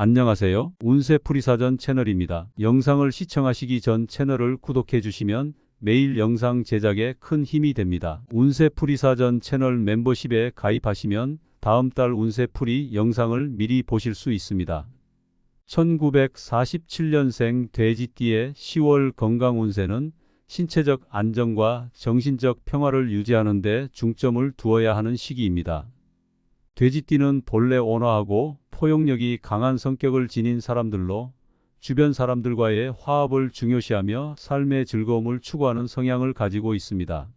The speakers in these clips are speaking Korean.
안녕하세요. 운세풀이사전 채널입니다. 영상을 시청하시기 전 채널을 구독해 주시면 매일 영상 제작에 큰 힘이 됩니다. 운세풀이사전 채널 멤버십에 가입하시면 다음 달 운세풀이 영상을 미리 보실 수 있습니다. 1947년생 돼지띠의 10월 건강운세는 신체적 안정과 정신적 평화를 유지하는 데 중점을 두어야 하는 시기입니다. 돼지띠는 본래 온화하고 포용력이 강한 성격을 지닌 사람들로 주변 사람들과의 화합을 중요시하며 삶의 즐거움을 추구하는 성향을 가지고 있습니다.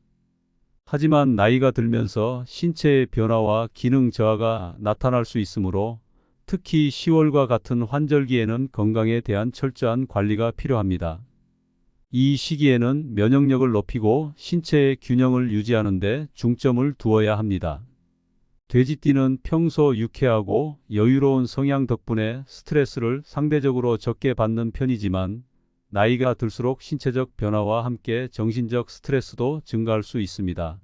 하지만 나이가 들면서 신체의 변화와 기능 저하가 나타날 수 있으므로 특히 10월과 같은 환절기에는 건강에 대한 철저한 관리가 필요합니다. 이 시기에는 면역력을 높이고 신체의 균형을 유지하는 데 중점을 두어야 합니다. 돼지띠는 평소 유쾌하고 여유로운 성향 덕분에 스트레스를 상대적으로 적게 받는 편이지만 나이가 들수록 신체적 변화와 함께 정신적 스트레스도 증가할 수 있습니다.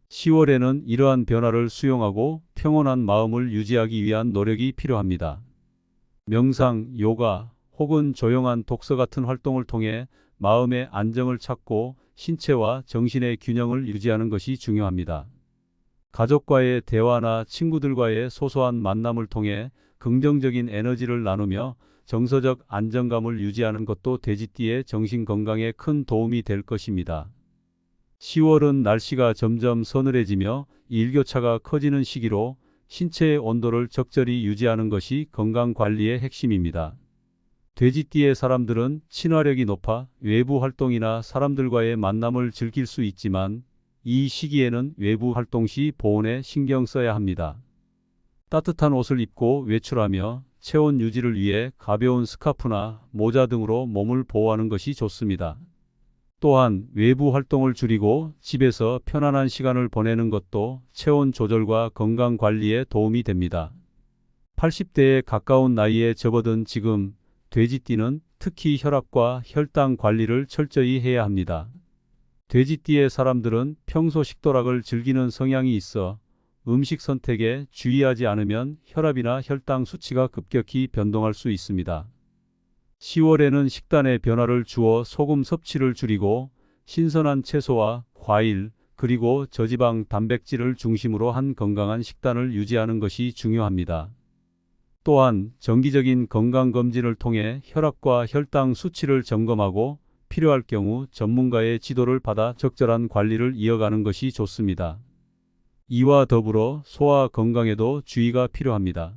10월에는 이러한 변화를 수용하고 평온한 마음을 유지하기 위한 노력이 필요합니다. 명상, 요가 혹은 조용한 독서 같은 활동을 통해 마음의 안정을 찾고 신체와 정신의 균형을 유지하는 것이 중요합니다. 가족과의 대화나 친구들과의 소소한 만남을 통해 긍정적인 에너지를 나누며 정서적 안정감을 유지하는 것도 돼지띠의 정신 건강에 큰 도움이 될 것입니다. 10월은 날씨가 점점 서늘해지며 일교차가 커지는 시기로 신체의 온도를 적절히 유지하는 것이 건강 관리의 핵심입니다. 돼지띠의 사람들은 친화력이 높아 외부 활동이나 사람들과의 만남을 즐길 수 있지만 이 시기에는 외부 활동 시 보온에 신경 써야 합니다. 따뜻한 옷을 입고 외출하며 체온 유지를 위해 가벼운 스카프나 모자 등으로 몸을 보호하는 것이 좋습니다. 또한 외부 활동을 줄이고 집에서 편안한 시간을 보내는 것도 체온 조절과 건강 관리에 도움이 됩니다. 80대에 가까운 나이에 접어든 지금 돼지띠는 특히 혈압과 혈당 관리를 철저히 해야 합니다. 돼지띠의 사람들은 평소 식도락을 즐기는 성향이 있어 음식 선택에 주의하지 않으면 혈압이나 혈당 수치가 급격히 변동할 수 있습니다. 10월에는 식단에 변화를 주어 소금 섭취를 줄이고 신선한 채소와 과일 그리고 저지방 단백질을 중심으로 한 건강한 식단을 유지하는 것이 중요합니다. 또한 정기적인 건강검진을 통해 혈압과 혈당 수치를 점검하고 필요할 경우 전문가의 지도를 받아 적절한 관리를 이어가는 것이 좋습니다. 이와 더불어 소화 건강에도 주의가 필요합니다.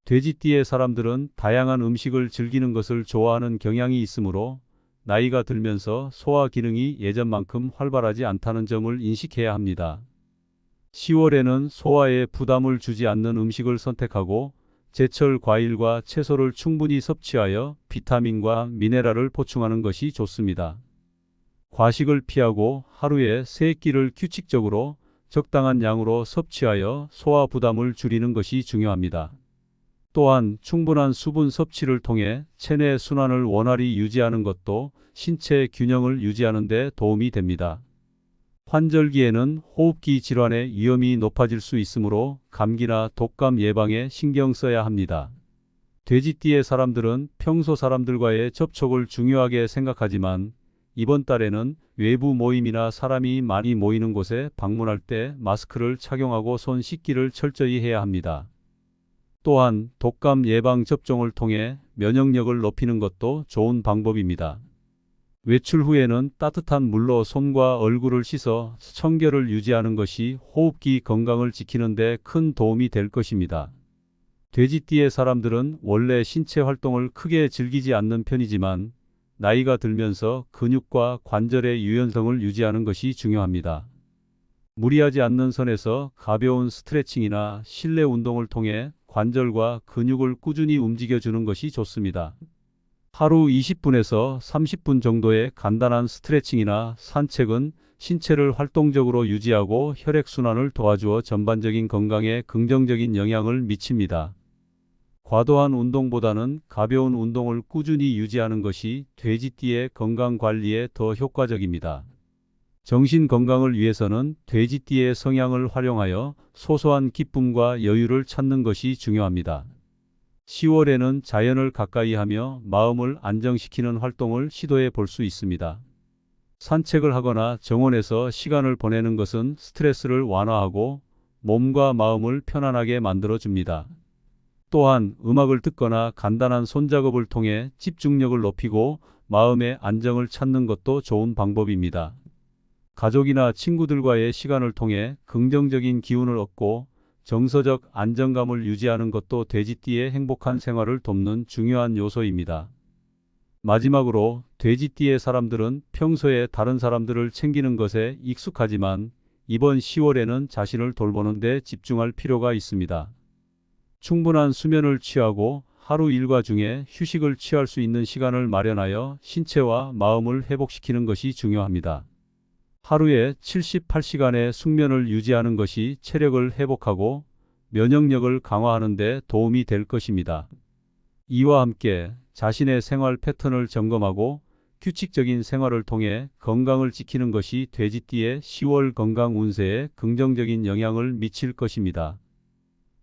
돼지띠의 사람들은 다양한 음식을 즐기는 것을 좋아하는 경향이 있으므로 나이가 들면서 소화 기능이 예전만큼 활발하지 않다는 점을 인식해야 합니다. 10월에는 소화에 부담을 주지 않는 음식을 선택하고 제철 과일과 채소를 충분히 섭취하여 비타민과 미네랄을 보충하는 것이 좋습니다. 과식을 피하고 하루에 3끼를 규칙적으로 적당한 양으로 섭취하여 소화 부담을 줄이는 것이 중요합니다. 또한 충분한 수분 섭취를 통해 체내 순환을 원활히 유지하는 것도 신체 균형을 유지하는 데 도움이 됩니다. 환절기에는 호흡기 질환의 위험이 높아질 수 있으므로 감기나 독감 예방에 신경 써야 합니다. 돼지띠의 사람들은 평소 사람들과의 접촉을 중요하게 생각하지만 이번 달에는 외부 모임이나 사람이 많이 모이는 곳에 방문할 때 마스크를 착용하고 손 씻기를 철저히 해야 합니다. 또한 독감 예방 접종을 통해 면역력을 높이는 것도 좋은 방법입니다. 외출 후에는 따뜻한 물로 손과 얼굴을 씻어 청결을 유지하는 것이 호흡기 건강을 지키는 데 큰 도움이 될 것입니다. 돼지띠의 사람들은 원래 신체 활동을 크게 즐기지 않는 편이지만 나이가 들면서 근육과 관절의 유연성을 유지하는 것이 중요합니다. 무리하지 않는 선에서 가벼운 스트레칭이나 실내 운동을 통해 관절과 근육을 꾸준히 움직여주는 것이 좋습니다. 하루 20분에서 30분 정도의 간단한 스트레칭이나 산책은 신체를 활동적으로 유지하고 혈액순환을 도와주어 전반적인 건강에 긍정적인 영향을 미칩니다. 과도한 운동보다는 가벼운 운동을 꾸준히 유지하는 것이 돼지띠의 건강 관리에 더 효과적입니다. 정신 건강을 위해서는 돼지띠의 성향을 활용하여 소소한 기쁨과 여유를 찾는 것이 중요합니다. 10월에는 자연을 가까이 하며 마음을 안정시키는 활동을 시도해 볼 수 있습니다. 산책을 하거나 정원에서 시간을 보내는 것은 스트레스를 완화하고 몸과 마음을 편안하게 만들어 줍니다. 또한 음악을 듣거나 간단한 손작업을 통해 집중력을 높이고 마음의 안정을 찾는 것도 좋은 방법입니다. 가족이나 친구들과의 시간을 통해 긍정적인 기운을 얻고 정서적 안정감을 유지하는 것도 돼지띠의 행복한 생활을 돕는 중요한 요소입니다. 마지막으로 돼지띠의 사람들은 평소에 다른 사람들을 챙기는 것에 익숙하지만 이번 10월에는 자신을 돌보는 데 집중할 필요가 있습니다. 충분한 수면을 취하고 하루 일과 중에 휴식을 취할 수 있는 시간을 마련하여 신체와 마음을 회복시키는 것이 중요합니다. 하루에 78시간의 숙면을 유지하는 것이 체력을 회복하고 면역력을 강화하는 데 도움이 될 것입니다. 이와 함께 자신의 생활 패턴을 점검하고 규칙적인 생활을 통해 건강을 지키는 것이 돼지띠의 10월 건강 운세에 긍정적인 영향을 미칠 것입니다.